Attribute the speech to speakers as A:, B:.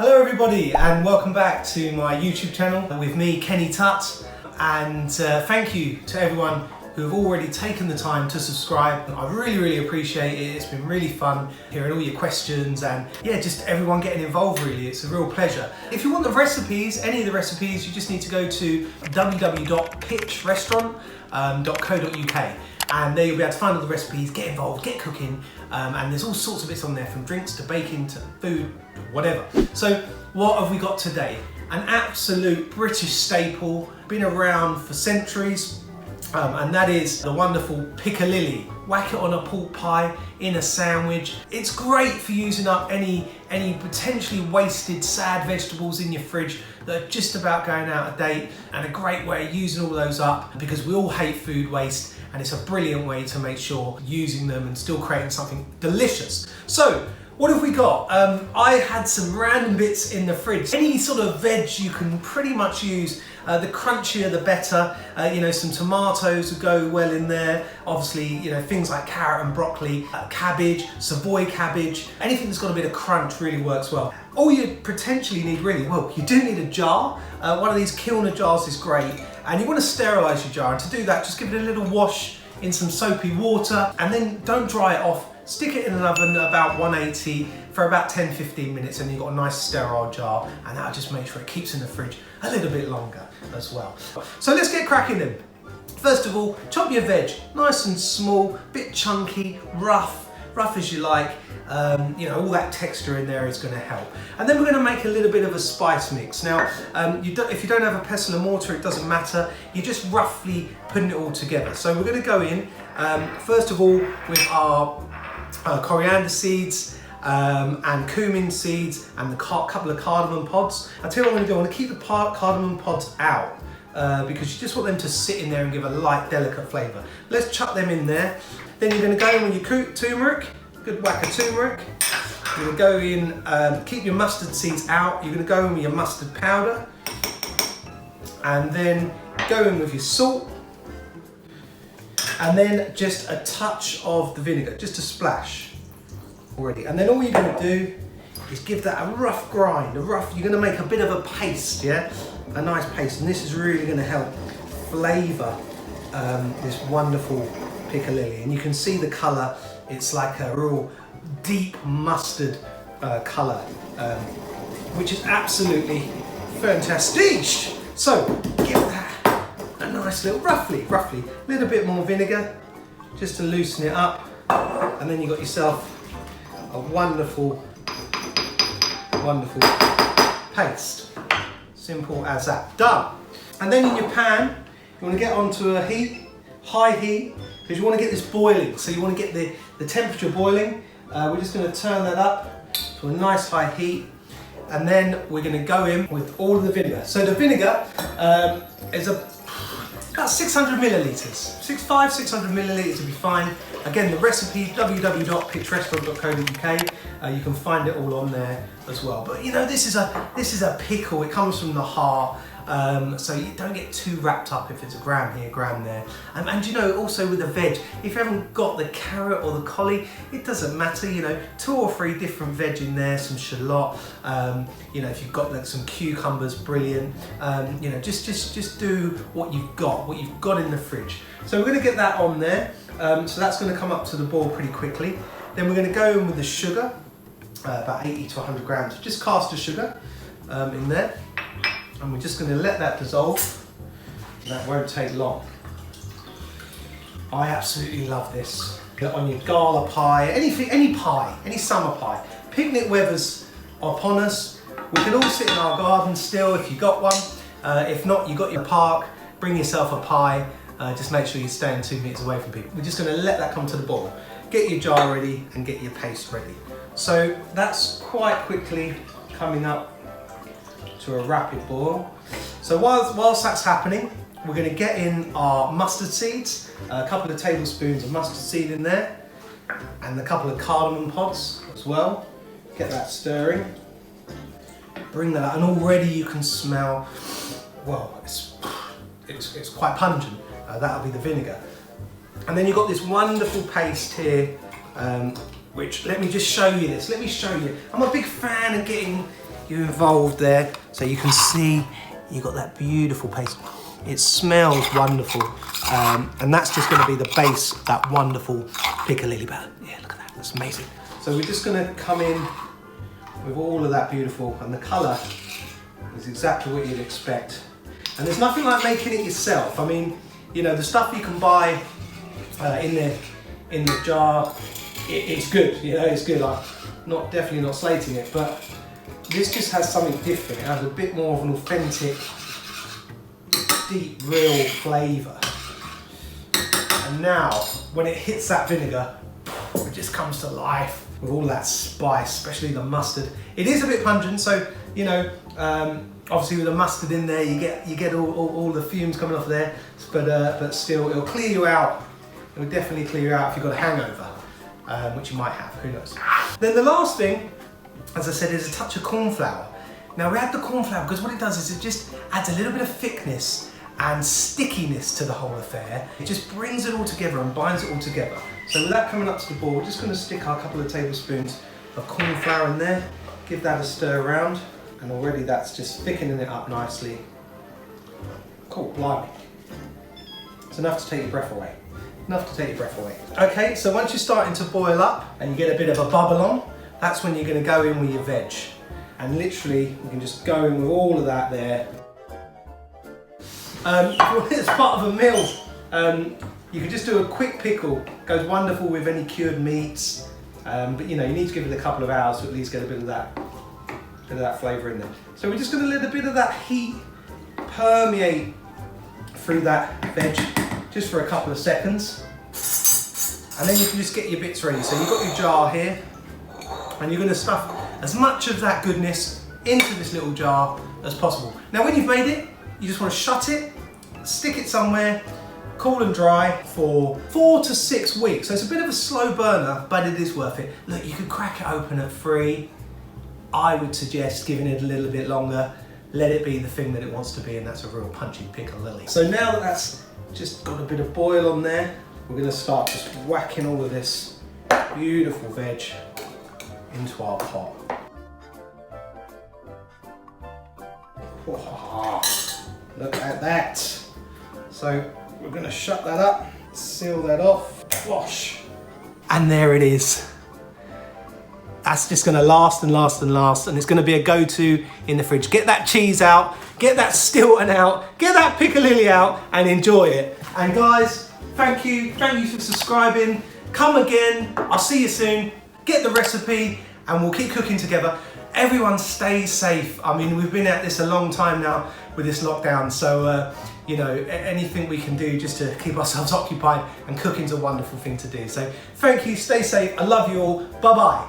A: Hello everybody and welcome back to my YouTube channel with me, Kenny Tut, and thank you to everyone who have already taken the time to subscribe. I really appreciate it. It's been really fun hearing all your questions and yeah, just everyone getting involved really. It's a real pleasure. If you want the recipes, any of the recipes, you just need to go to www.pitchrestaurant.co.uk and there you'll be able to find all the recipes, get involved, get cooking, and there's all sorts of bits on there from drinks to baking to food, whatever. So what have we got today? An absolute British staple, been around for centuries. And that is the wonderful piccalilli. Whack it on a pork pie, in a sandwich. It's great for using up any potentially wasted sad vegetables in your fridge that are just about going out of date, and a great way of using all those up because we all hate food waste, and it's a brilliant way to make sure using them and still creating something delicious. So what have we got? I had some random bits in the fridge. Any sort of veg you can pretty much use. The crunchier the better. You know, some tomatoes would go well in there. Obviously, you know, things like carrot and broccoli, cabbage, Savoy cabbage. Anything that's got a bit of crunch really works well. All you potentially need really, well, you do need a jar. One of these Kilner jars is great. And you want to sterilise your jar. And to do that, just give it a little wash in some soapy water and then don't dry it off. Stick it in an oven at about 180 for about 10-15 minutes and you've got a nice sterile jar, and that'll just make sure it keeps in the fridge a little bit longer as well. So let's get cracking then. First of all, chop your veg, nice and small, bit chunky, rough as you like. You know, all that texture in there is going to help. And then we're going to make a little bit of a spice mix. Now, if you don't have a pestle and mortar, it doesn't matter. You're just roughly putting it all together. So we're going to go in, first of all, with our coriander seeds and cumin seeds and a couple of cardamom pods. I'll tell you what I'm going to do. I want to keep the cardamom pods out because you just want them to sit in there and give a light, delicate flavour. Let's chuck them in there. Then you're going to go in with your turmeric, good whack of turmeric. You're going to go in, keep your mustard seeds out. You're going to go in with your mustard powder, and then go in with your salt. And then just a touch of the vinegar, just a splash already. And then all you're going to do is give that a rough grind, you're going to make a bit of a paste, yeah? A nice paste, and this is really going to help flavour this wonderful piccalilli. And you can see the colour, it's like a real deep mustard colour, which is absolutely fantastic. So give that a nice little, roughly, a little bit more vinegar, just to loosen it up, and then you've got yourself a wonderful paste. Simple as that. Done. And then in your pan, you want to get onto a high heat, because you want to get this boiling. So you want to get the temperature boiling. We're just going to turn that up to a nice high heat, and then we're going to go in with all of the vinegar. So the vinegar is about 600 millilitres, 600 millilitres will be fine. Again, the recipe, www.pitchrestaurant.co.uk. You can find it all on there as well. But you know, this is a pickle. It comes from the heart, so you don't get too wrapped up if it's a gram here, gram there. And you know, also with the veg, if you haven't got the carrot or the collie, it doesn't matter. You know, 2 or 3 different veg in there, some shallot. You know, if you've got like some cucumbers, brilliant. You know, just do what you've got in the fridge. So we're going to get that on there. So that's going to come up to the boil pretty quickly. Then we're going to go in with the sugar, about 80 to 100 grams, just caster sugar in there. And we're just going to let that dissolve. That won't take long. I absolutely love this. Get on your gala pie, anything, any summer pie. Picnic weather's upon us. We can all sit in our garden still if you got one. If not, you got your park, bring yourself a pie. Just make sure you're staying 2 meters away from people. We're just going to let that come to the boil. Get your jar ready and get your paste ready. So that's quite quickly coming up to a rapid boil. So whilst that's happening, we're going to get in our mustard seeds, a couple of tablespoons of mustard seed in there, and a couple of cardamom pods as well. Get that stirring. Bring that out, and already you can smell, well, it's quite pungent. That'll be the vinegar. And then you've got this wonderful paste here, which, let me just show you this. Let me show you. I'm a big fan of getting, you involved there. So you can see you've got that beautiful paste. It smells wonderful. And that's just gonna be the base of that wonderful Piccalilli batter. Yeah, look at that, that's amazing. So we're just gonna come in with all of that beautiful, and the colour is exactly what you'd expect. And there's nothing like making it yourself. I mean, you know, the stuff you can buy in the jar, it's good, you know, it's good. I'm definitely not slating it, but this just has something different. It has a bit more of an authentic, deep, real flavour. And now, when it hits that vinegar, it just comes to life with all that spice, especially the mustard. It is a bit pungent, so, you know, obviously with the mustard in there, you get all the fumes coming off there, but still, it'll clear you out. It'll definitely clear you out if you've got a hangover, which you might have, who knows. Then the last thing, as I said, is a touch of corn flour. Now we add the corn flour because what it does is it just adds a little bit of thickness and stickiness to the whole affair. It just brings it all together and binds it all together. So with that coming up to the bowl, we're just going to stick our couple of tablespoons of corn flour in there, give that a stir around, and already that's just thickening it up nicely. Cool, blimey. It's enough to take your breath away. Enough to take your breath away. Okay, so once you're starting to boil up and you get a bit of a bubble on, that's when you're going to go in with your veg. And literally, you can just go in with all of that there. As part of a meal, you could just do a quick pickle. Goes wonderful with any cured meats, but you know, you need to give it a couple of hours to at least get a bit of that flavour in there. So we're just going to let a bit of that heat permeate through that veg just for a couple of seconds, and then you can just get your bits ready. So you've got your jar here, and you're going to stuff as much of that goodness into this little jar as possible. Now when you've made it, you just want to shut it, stick it somewhere, cool and dry for 4 to 6 weeks. So it's a bit of a slow burner, but it is worth it. Look, you could crack it open at 3. I would suggest giving it a little bit longer. Let it be the thing that it wants to be, and that's a real punchy Piccalilli. So now that that's just got a bit of boil on there, we're going to start just whacking all of this beautiful veg into our pot. Oh, look at that. So we're going to shut that up, seal that off, wash. And there it is. That's just going to last and last and last, and it's going to be a go-to in the fridge. Get that cheese out, get that Stilton out, get that Piccalilli out, and enjoy it. And guys, thank you for subscribing. Come again, I'll see you soon. Get the recipe, and we'll keep cooking together. Everyone stay safe. I mean, we've been at this a long time now with this lockdown, so you know, anything we can do just to keep ourselves occupied, and cooking's a wonderful thing to do. So thank you, stay safe, I love you all, bye-bye.